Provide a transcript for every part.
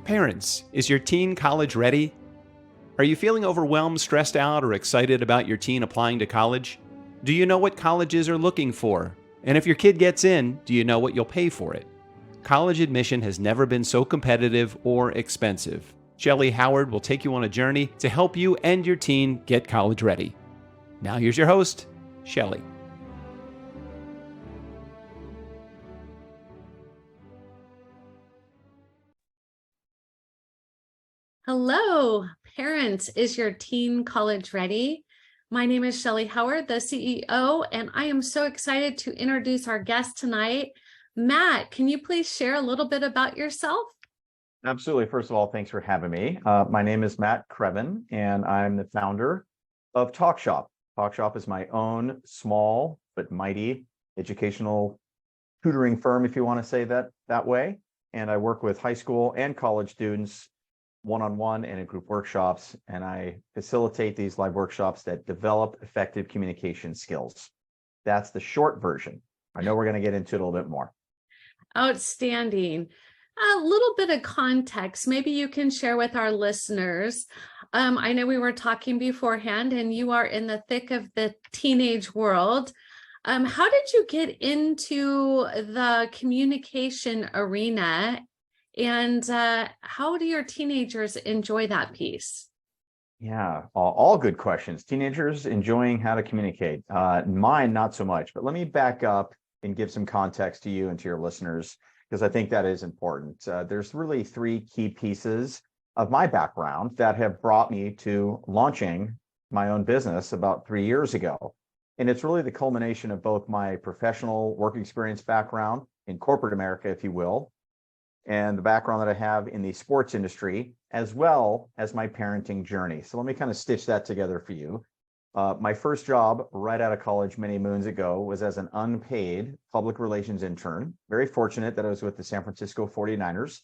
Parents, is your teen college ready? Are you feeling overwhelmed, stressed out, or excited about your teen applying to college? Do you know what colleges are looking for? And if your kid gets in, do you know what you'll pay for it? College admission has never been so competitive or expensive. Shellee Howard will take you on a journey to help you and your teen get college ready. Now here's your host, Shellee. Hello, parents. Is your teen college ready? My name is Shellee Howard, the CEO, and I am so excited to introduce our guest tonight. Matt, can you please share a little bit about yourself? Absolutely. First of all, thanks for having me. My name is Matt Crevin, and I'm the founder of Talk Shop. Talk Shop is my own small but mighty educational tutoring firm, if you want to say that way. And I work with high school and college students one-on-one and in group workshops, and I facilitate these live workshops that develop effective communication skills. That's the short version. I know we're going to get into it a little bit more. Outstanding. A little bit of context, maybe you can share with our listeners. I know we were talking beforehand, and you are in the thick of the teenage world. How did you get into the communication arena, and how do your teenagers enjoy that piece? Yeah, all good questions. Teenagers enjoying how to communicate. Mine, not so much, but let me back up and give some context to you and to your listeners, because I think that is important. There's really three key pieces of my background that have brought me to launching my own business about 3 years ago. And it's really the culmination of both my professional work experience background in corporate America, if you will, and the background that I have in the sports industry, as well as my parenting journey. So let me kind of stitch that together for you. My first job right out of college many moons ago was as an unpaid public relations intern. Very fortunate that I was with the San Francisco 49ers.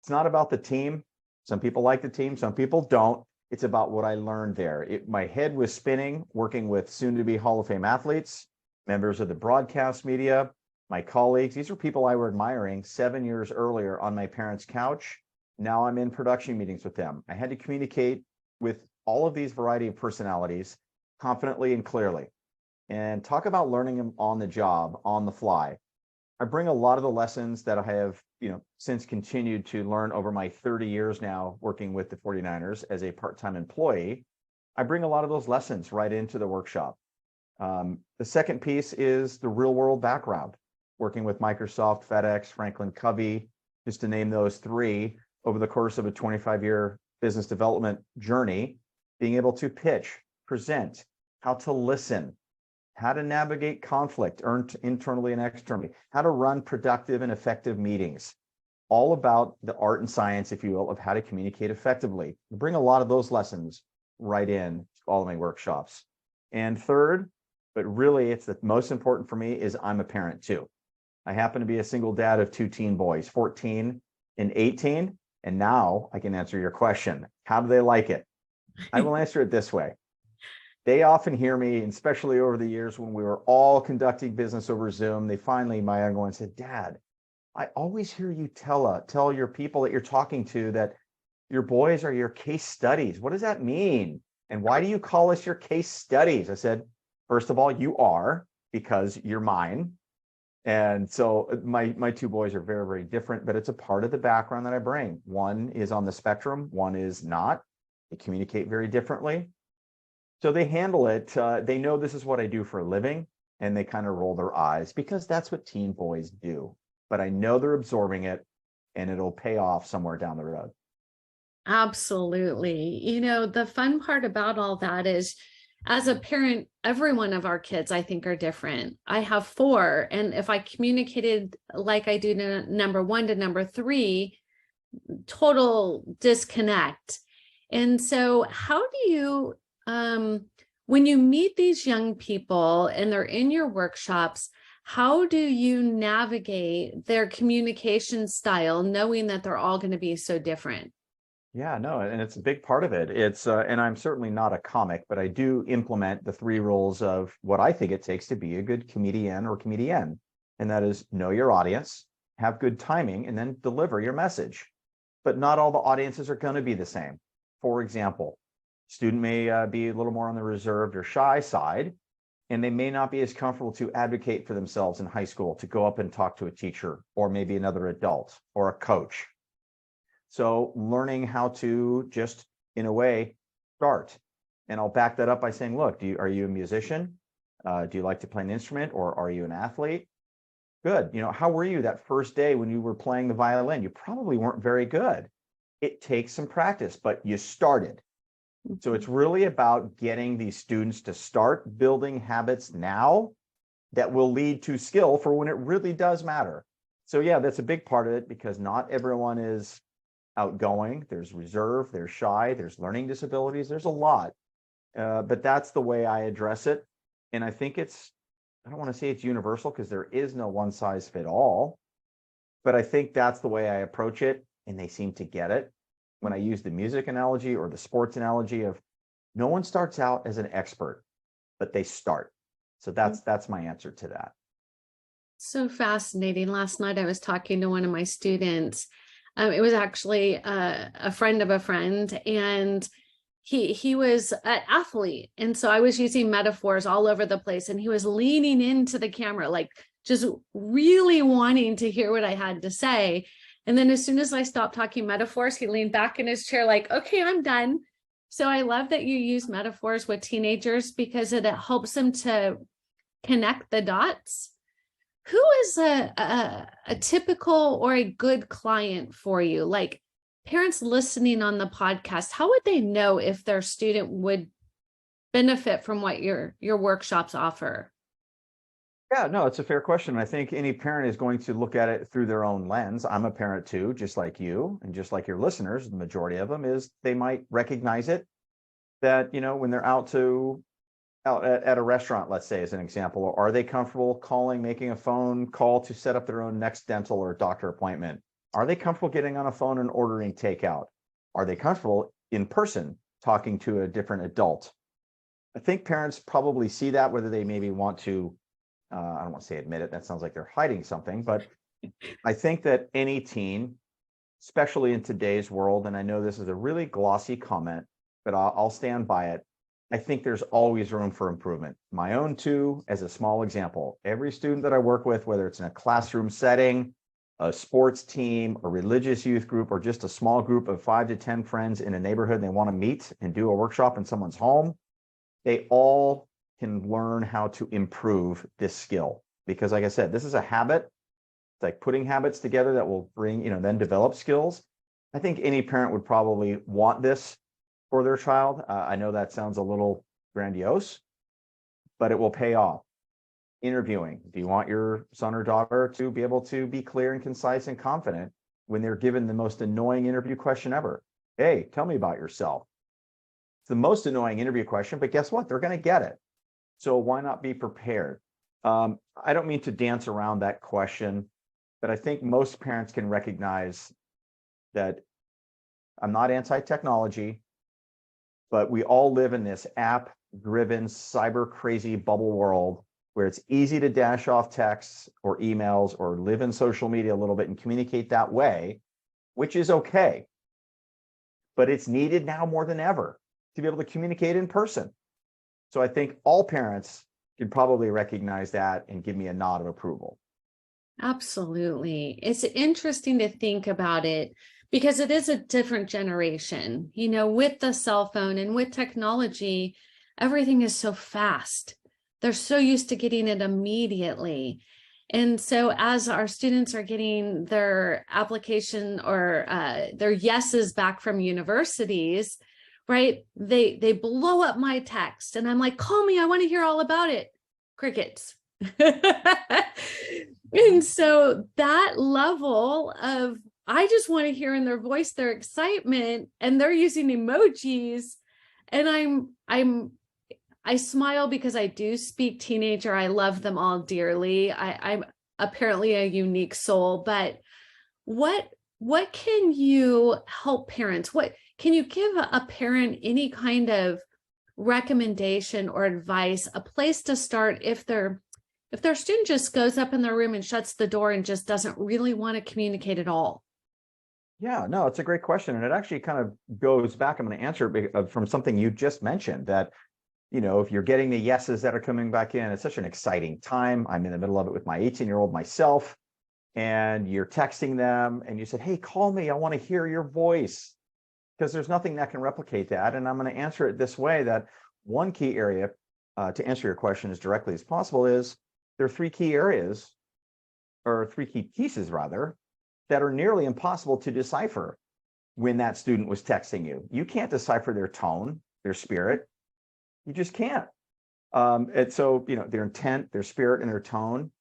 It's not about the team. Some people like the team, some people don't. It's about what I learned there. My head was spinning, working with soon-to-be Hall of Fame athletes, members of the broadcast media, my colleagues. These are people I were admiring 7 years earlier on my parents' couch. Now I'm in production meetings with them. I had to communicate with all of these variety of personalities confidently and clearly. And talk about learning them on the job, on the fly. I bring a lot of the lessons that I have, since continued to learn over my 30 years now working with the 49ers as a part-time employee. I bring a lot of those lessons right into the workshop. The second piece is the real world background, working with Microsoft, FedEx, Franklin Covey, just to name those three, over the course of a 25-year business development journey, being able to pitch, present, how to listen, how to navigate conflict, internally and externally, how to run productive and effective meetings, all about the art and science, if you will, of how to communicate effectively. We bring a lot of those lessons right in to all of my workshops. And third, but really it's the most important for me, is I'm a parent too. I happen to be a single dad of two teen boys, 14 and 18. And now I can answer your question. How do they like it? I will answer it this way. They often hear me, and especially over the years when we were all conducting business over Zoom, my younger one said, Dad, I always hear you tell your people that you're talking to that your boys are your case studies. What does that mean? And why do you call us your case studies? I said, first of all, you are, because you're mine. And so my two boys are very, very different, but it's a part of the background that I bring. One is on the spectrum, one is not. They communicate very differently. So they handle it. They know this is what I do for a living, and they kind of roll their eyes because that's what teen boys do. But I know they're absorbing it, and it'll pay off somewhere down the road. Absolutely. The fun part about all that is, as a parent, every one of our kids, I think, are different. I have four, and if I communicated like I do to number one to number three, total disconnect. And so how do you, when you meet these young people and they're in your workshops, how do you navigate their communication style, knowing that they're all going to be so different? Yeah, no, and it's a big part of it. And I'm certainly not a comic, but I do implement the three rules of what I think it takes to be a good comedian or comedienne. And that is know your audience, have good timing, and then deliver your message. but not all the audiences are going to be the same. For example, student may be a little more on the reserved or shy side, and they may not be as comfortable to advocate for themselves in high school, to go up and talk to a teacher or maybe another adult or a coach. So learning how to just, in a way, start. And I'll back that up by saying, look, are you a musician? Do you like to play an instrument, or are you an athlete? Good. How were you that first day when you were playing the violin? You probably weren't very good. It takes some practice, but you started. So it's really about getting these students to start building habits now that will lead to skill for when it really does matter. So yeah, that's a big part of it, because not everyone is outgoing. There's reserve, there's shy, there's learning disabilities, there's a lot. But that's the way I address it. And I think I don't want to say it's universal, because there is no one size fit all, but I think that's the way I approach it, and they seem to get it. When I use the music analogy or the sports analogy of, no one starts out as an expert, but they start. So that's my answer to that. So fascinating. Last night I was talking to one of my students. It was actually a friend of a friend, and he was an athlete. And so I was using metaphors all over the place, and he was leaning into the camera, like just really wanting to hear what I had to say. And then as soon as I stopped talking metaphors, he leaned back in his chair like, okay, I'm done. So I love that you use metaphors with teenagers, because it helps them to connect the dots. Who is a typical or a good client for you? Like, parents listening on the podcast, how would they know if their student would benefit from what your workshops offer? Yeah, no, it's a fair question. I think any parent is going to look at it through their own lens. I'm a parent too, just like you, and just like your listeners, the majority of them is they might recognize it, that, when they're out at a restaurant, let's say, as an example, or are they comfortable making a phone call to set up their own next dental or doctor appointment? Are they comfortable getting on a phone and ordering takeout? Are they comfortable in person talking to a different adult? I think parents probably see that, whether they maybe want to, I don't want to say admit it, that sounds like they're hiding something, but I think that any teen, especially in today's world, and I know this is a really glossy comment, but I'll stand by it. I think there's always room for improvement. My own too, as a small example, every student that I work with, whether it's in a classroom setting, a sports team, a religious youth group, or just a small group of 5 to 10 friends in a neighborhood, and they want to meet and do a workshop in someone's home, they all can learn how to improve this skill. Because like I said, this is a habit. It's like putting habits together that will bring, then develop skills. I think any parent would probably want this for their child. I know that sounds a little grandiose, but it will pay off. Interviewing. Do you want your son or daughter to be able to be clear and concise and confident when they're given the most annoying interview question ever? Hey, tell me about yourself. It's the most annoying interview question, but guess what? They're going to get it. So why not be prepared? I don't mean to dance around that question, but I think most parents can recognize that I'm not anti-technology, but we all live in this app-driven, cyber-crazy bubble world where it's easy to dash off texts or emails or live in social media a little bit and communicate that way, which is okay. But it's needed now more than ever to be able to communicate in person. So I think all parents can probably recognize that and give me a nod of approval. Absolutely. It's interesting to think about it, because it is a different generation. With the cell phone and with technology, everything is so fast. They're so used to getting it immediately. And so as our students are getting their application or their yeses back from universities, right, they blow up my text and I'm like, call me, I want to hear all about it. Crickets. And so that level of, I just want to hear in their voice their excitement, and they're using emojis, and I smile because I do speak teenager. I love them all dearly. I'm apparently a unique soul, but what can you help parents? What can you give a parent any kind of recommendation or advice, a place to start if their student just goes up in their room and shuts the door and just doesn't really want to communicate at all? Yeah, no, it's a great question. And it actually kind of goes back. I'm going to answer from something you just mentioned that, if you're getting the yeses that are coming back in, it's such an exciting time. I'm in the middle of it with my 18-year-old myself, and you're texting them and you said, hey, call me. I want to hear your voice, because there's nothing that can replicate that. And I'm going to answer it this way, that one key area to answer your question as directly as possible is there are three key areas, or three key pieces rather, that are nearly impossible to decipher when that student was texting you. You can't decipher their tone, their spirit. You just can't. And so, their intent, their spirit, and their tone,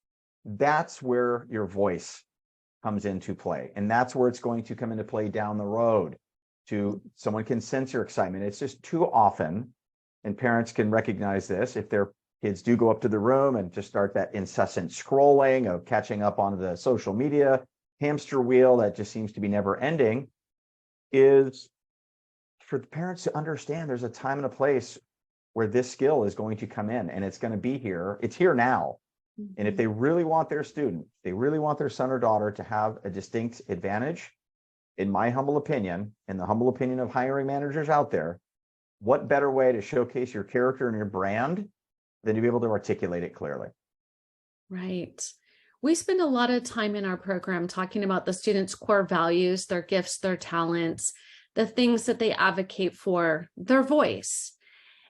that's where your voice comes into play. And that's where it's going to come into play down the road. Someone can sense your excitement. It's just too often, and parents can recognize this, if their kids do go up to the room and just start that incessant scrolling of catching up on the social media hamster wheel that just seems to be never ending, is for the parents to understand there's a time and a place where this skill is going to come in, and it's going to be here. It's here now. Mm-hmm. And if they really want their student, they really want their son or daughter to have a distinct advantage, in my humble opinion, and the humble opinion of hiring managers out there, what better way to showcase your character and your brand than to be able to articulate it clearly? Right. We spend a lot of time in our program talking about the students' core values, their gifts, their talents, the things that they advocate for, their voice.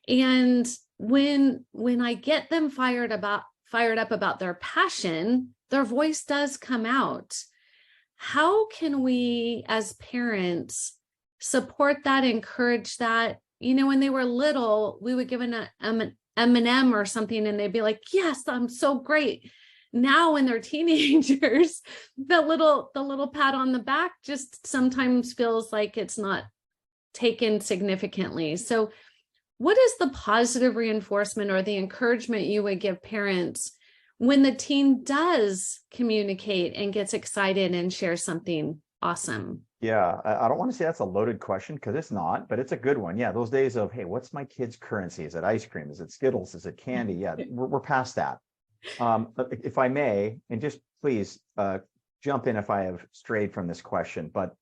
And when I get them fired up about their passion, their voice does come out. How can we as parents support that, encourage that? When they were little, we would give an M&M or something and they'd be like, yes, I'm so great. Now when they're teenagers, the little pat on the back just sometimes feels like it's not taken significantly. So what is the positive reinforcement or the encouragement you would give parents when the teen does communicate and gets excited and shares something awesome? Yeah, I don't want to say that's a loaded question, because it's not, but it's a good one. Yeah, those days of, hey, what's my kid's currency? Is it ice cream? Is it Skittles? Is it candy? Yeah, we're past that. If I may, and just please jump in if I have strayed from this question, but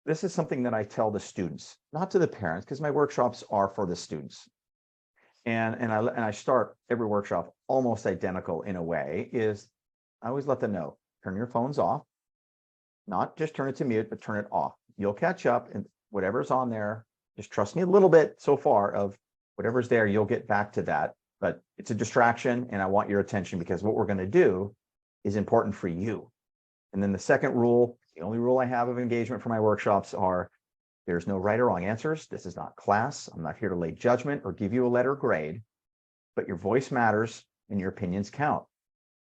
this is something that I tell the students, not to the parents, because my workshops are for the students. And I start every workshop almost identical in a way, is I always let them know, turn your phones off, not just turn it to mute, but turn it off. You'll catch up, and whatever's on there, just trust me a little bit so far of whatever's there, you'll get back to that. But it's a distraction, and I want your attention, because what we're going to do is important for you. And then the second rule, the only rule I have of engagement for my workshops are, there's no right or wrong answers. This is not class. I'm not here to lay judgment or give you a letter grade, but your voice matters and your opinions count.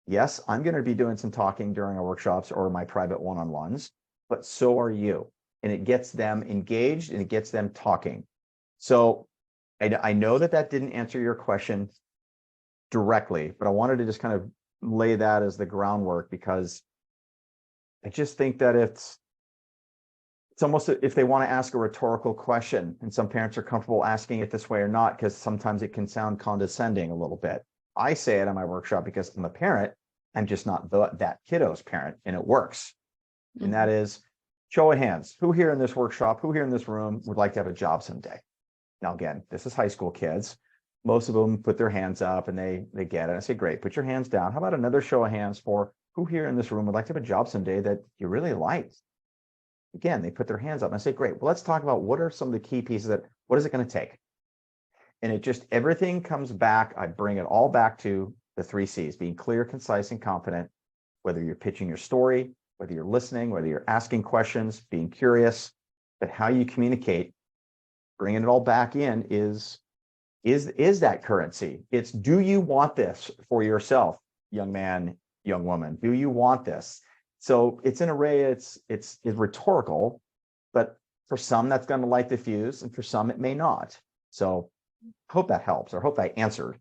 Yes, I'm going to be doing some talking during our workshops or my private one-on-ones, but so are you. And it gets them engaged and it gets them talking. So I know that didn't answer your question directly, but I wanted to just kind of lay that as the groundwork, because I just think that it's almost if they want to ask a rhetorical question, and some parents are comfortable asking it this way or not, because sometimes it can sound condescending a little bit. I say it in my workshop because I'm a parent. I'm just not that kiddo's parent, and it works. Mm-hmm. And that is, show of hands. Who here in this workshop, who here in this room would like to have a job someday? Now, again, this is high school kids. Most of them put their hands up and they get it. I say, great, put your hands down. How about another show of hands for who here in this room would like to have a job someday that you really like? Again, they put their hands up and I say, great, well, let's talk about what are some of the key pieces what is it going to take? And it just, everything comes back. I bring it all back to the 3 C's, being clear, concise, and confident, whether you're pitching your story, whether you're listening, whether you're asking questions, being curious, but how you communicate, bringing it all back in is that currency. It's, do you want this for yourself, young man, young woman? Do you want this? So it's an array, it's rhetorical, but for some that's going to light the fuse, and for some it may not. So hope that helps, or hope I answered.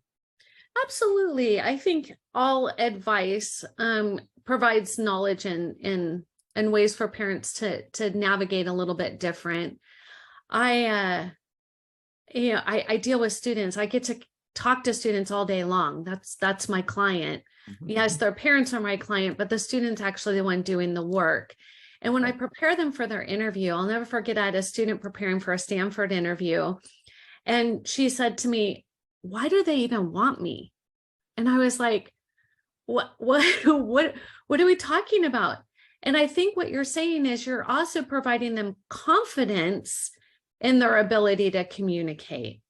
Absolutely. I think all advice provides knowledge and ways for parents to navigate a little bit different. I deal with students. I get to talk to students all day long. That's my client. Mm-hmm. Yes, their parents are my client, but the student's actually the one doing the work. And when I prepare them for their interview, I'll never forget, I had a student preparing for a Stanford interview, and she said to me, "Why do they even want me?" And I was like, what are we talking about? And I think what you're saying is you're also providing them confidence in their ability to communicate.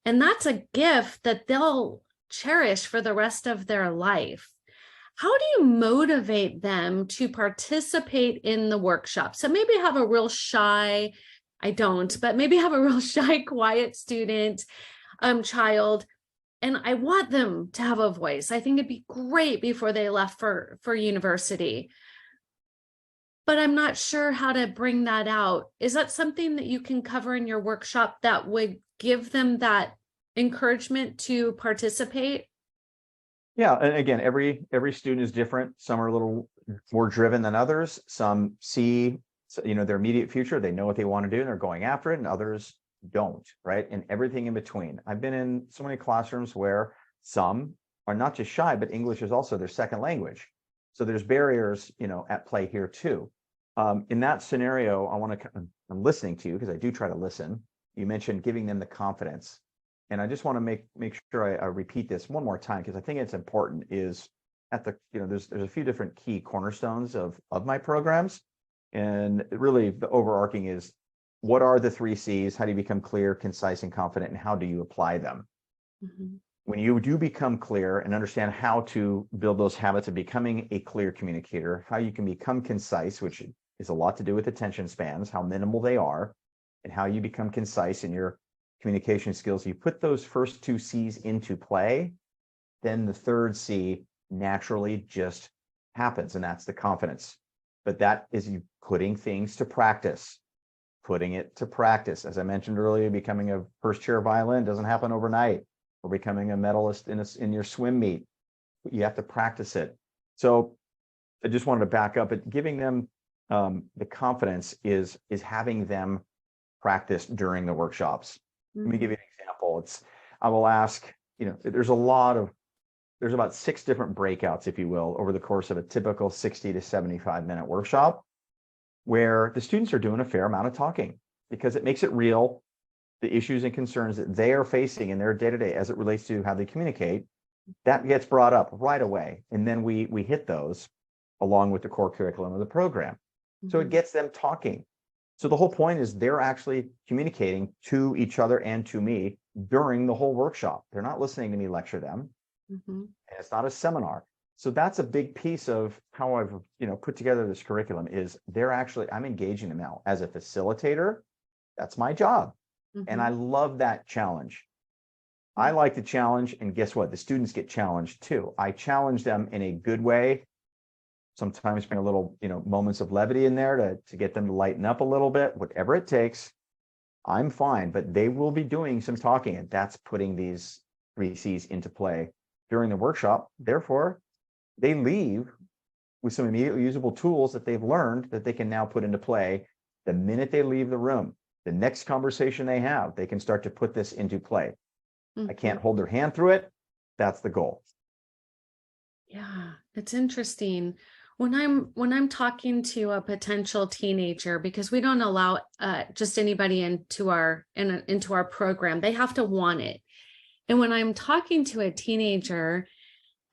And that's a gift that they'll cherish for the rest of their life. How do you motivate them to participate in the workshop? So maybe have a real shy, I don't, but maybe have a real shy, quiet student, child, and I want them to have a voice. I think it'd be great before they left for university. But I'm not sure how to bring that out. Is that something that you can cover in your workshop that would give them that encouragement to participate? Yeah, and again, every student is different. Some are a little more driven than others. Some see, their immediate future. They know what they want to do and they're going after it, and others don't, right? And everything in between. I've been in so many classrooms where some are not just shy, but English is also their second language. So there's barriers, at play here too. In that scenario, I'm listening to you because I do try to listen. You mentioned giving them the confidence. And I just want to make sure I repeat this one more time, because I think it's important, is at the, there's a few different key cornerstones of my programs. And really the overarching is, what are the 3 C's? How do you become clear, concise, and confident? And how do you apply them? Mm-hmm. When you do become clear and understand how to build those habits of becoming a clear communicator, how you can become concise, which is a lot to do with attention spans, how minimal they are, and how you become concise in your communication skills. You put those first 2 C's into play, then the 3rd C naturally just happens, and that's the confidence. But that is you putting things to practice. Putting it to practice. As I mentioned earlier, becoming a first chair violin doesn't happen overnight, or becoming a medalist in your swim meet. You have to practice it. So I just wanted to back up, but giving them the confidence is having them practice during the workshops. Mm-hmm. Let me give you an example. I will ask, there's about 6 different breakouts, if you will, over the course of a typical 60 to 75 minute workshop, where the students are doing a fair amount of talking, because it makes it real, the issues and concerns that they are facing in their day-to-day as it relates to how they communicate, that gets brought up right away. And then we hit those along with the core curriculum of the program. Mm-hmm. So it gets them talking. So the whole point is they're actually communicating to each other and to me during the whole workshop. They're not listening to me lecture them. Mm-hmm. And it's not a seminar. So that's a big piece of how I've, put together this curriculum, is I'm engaging them now as a facilitator. That's my job. Mm-hmm. And I love that challenge. Mm-hmm. I like the challenge, and guess what? The students get challenged too. I challenge them in a good way. Sometimes bring a little, moments of levity in there to get them to lighten up a little bit, whatever it takes. I'm fine, but they will be doing some talking, and that's putting these 3 C's into play during the workshop. Therefore, they leave with some immediately usable tools that they've learned that they can now put into play the minute they leave the room. The next conversation they have, they can start to put this into play. Mm-hmm. I can't hold their hand through it. That's the goal. Yeah, it's interesting. When I'm talking to a potential teenager, because we don't allow just anybody into our program, they have to want it. And when I'm talking to a teenager,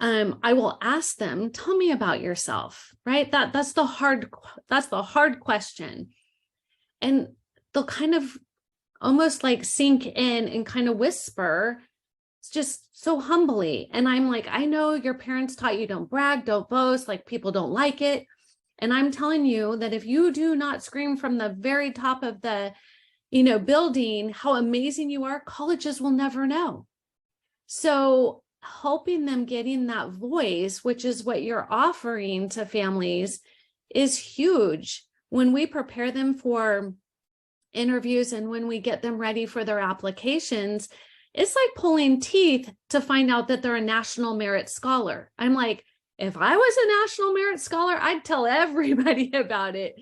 I will ask them, tell me about yourself, right? That's the hard question. And they'll kind of almost like sink in and kind of whisper, just so humbly. And I'm like, I know your parents taught you don't brag, don't boast, like people don't like it. And I'm telling you that if you do not scream from the very top of the, building, how amazing you are, colleges will never know. So helping them getting that voice, which is what you're offering to families, is huge. When we prepare them for interviews and when we get them ready for their applications, it's like pulling teeth to find out that they're a National Merit Scholar. I'm like, if I was a National Merit Scholar, I'd tell everybody about it.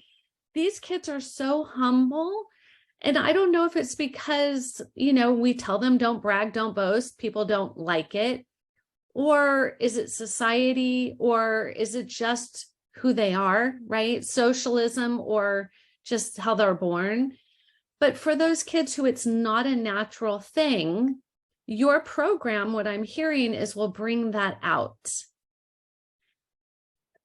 These kids are so humble. And I don't know if it's because, we tell them don't brag, don't boast, people don't like it. Or is it society? Or is it just who they are, right? Socialism or just how they're born. But for those kids who it's not a natural thing, your program, what I'm hearing is will bring that out.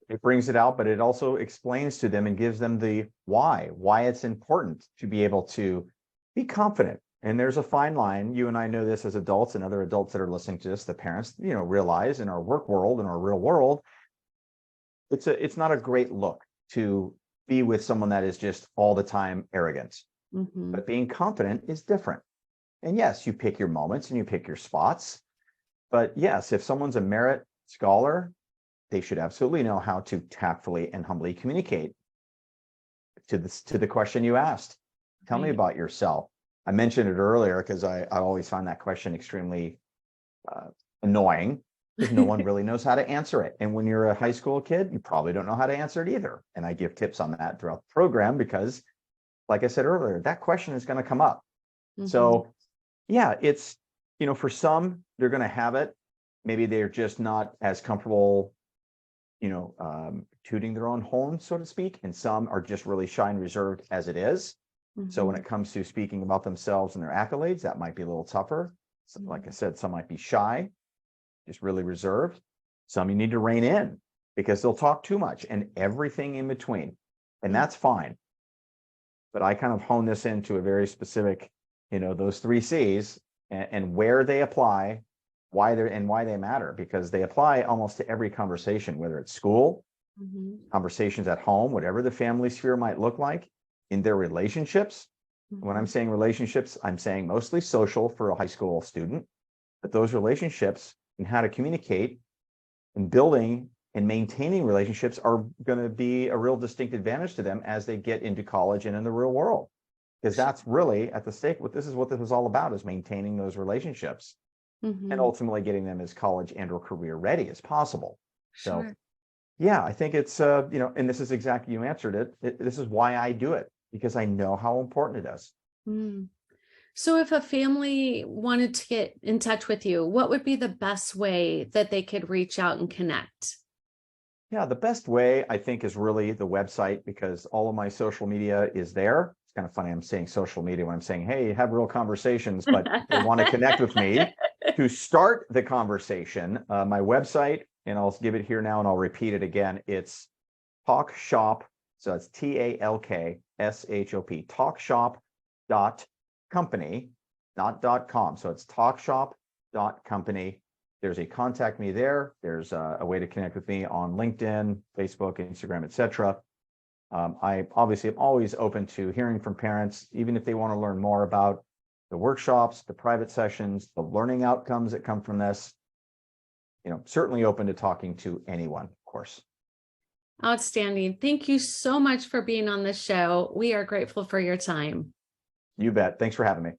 It brings it out, but it also explains to them and gives them the why it's important to be able to be confident. And there's a fine line. You and I know this as adults, and other adults that are listening to this, the parents, realize in our work world, in our real world, it's not a great look to be with someone that is just all the time arrogant. Mm-hmm. But being confident is different. And yes, you pick your moments and you pick your spots. But yes, if someone's a merit scholar, they should absolutely know how to tactfully and humbly communicate to the question you asked. Tell me about yourself. I mentioned it earlier because I always find that question extremely annoying, because no one really knows how to answer it. And when you're a high school kid, you probably don't know how to answer it either. And I give tips on that throughout the program because, like I said earlier, that question is going to come up. Mm-hmm. So yeah, it's, for some, they're going to have it. Maybe they're just not as comfortable, tooting their own horn, so to speak. And some are just really shy and reserved as it is. Mm-hmm. So when it comes to speaking about themselves and their accolades, that might be a little tougher. So, like I said, some might be shy, just really reserved. Some you need to rein in because they'll talk too much, and everything in between. And that's fine. But I kind of hone this into a very specific, those 3 C's and where they apply, why they matter, because they apply almost to every conversation, whether it's school, mm-hmm. conversations at home, whatever the family sphere might look like, in their relationships. Mm-hmm. When I'm saying relationships, I'm saying mostly social for a high school student, but those relationships and how to communicate and building and maintaining relationships are going to be a real distinct advantage to them as they get into college and in the real world, because that's really at the stake. This is all about, is maintaining those relationships. Mm-hmm. and ultimately getting them as college and or career ready as possible. Sure. So yeah, I think it's, and this is exactly, you answered it. This is why I do it, because I know how important it is. Mm. So if a family wanted to get in touch with you, what would be the best way that they could reach out and connect? Yeah, the best way, I think, is really the website, because all of my social media is there. It's kind of funny, I'm saying social media when I'm saying, hey, have real conversations, but they want to connect with me. To start the conversation, my website, and I'll give it here now and I'll repeat it again. It's TalkShop. So it's TalkShop, talkshop.company, not .com. So it's talkshop.company. There's a contact me there. There's a way to connect with me on LinkedIn, Facebook, Instagram, etc. I obviously am always open to hearing from parents, even if they want to learn more about the workshops, the private sessions, the learning outcomes that come from this. Certainly open to talking to anyone, of course. Outstanding. Thank you so much for being on the show. We are grateful for your time. You bet. Thanks for having me.